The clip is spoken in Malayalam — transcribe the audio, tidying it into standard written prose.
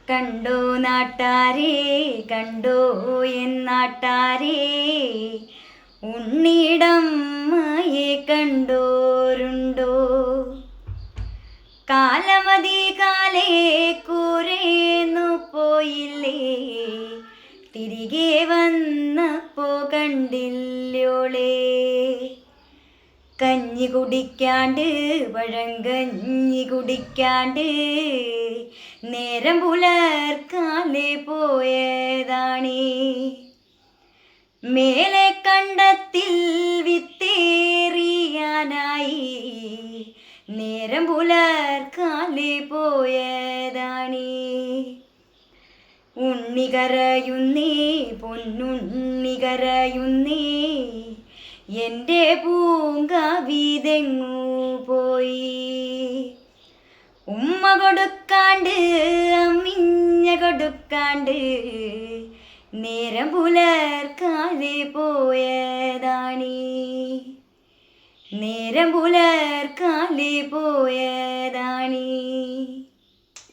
കണ്ടോ നാട്ടാരേ, കണ്ടോ എന്നാട്ടാരേ, ഉണ്ണിടമ്മയെ കണ്ടോരുണ്ടോ? കാലമതി കാലേ കൂരേന്നു പോയില്ലേ, തിരികെ വന്നപ്പോ കണ്ടില്ലോളേ. കഞ്ഞി കുടിക്കാണ്ട് പഴങ്കഞ്ഞി കുടിക്കാണ്ട് നേരം പുലർക്കാലെ പോയതാണേ. മേലെ കണ്ടത്തിൽ വിത്തേറിയാനായി നേരം പുലർക്കാലെ പോയതാണേ. ഉണ്ണി കരയുന്നേ, പൊന്നുണ്ണി കരയുന്നേ, എൻ്റെ പൂങ്കവിതെങ്ങു പോയി. ഉമ്മ കൊടുക്കാണ്ട് അമ്മിഞ്ഞ കൊടുക്കാണ്ട് നേരം പുലർക്കാലെ പോയതാണീ, നേരം പുലർക്കാലെ പോയതാണീ.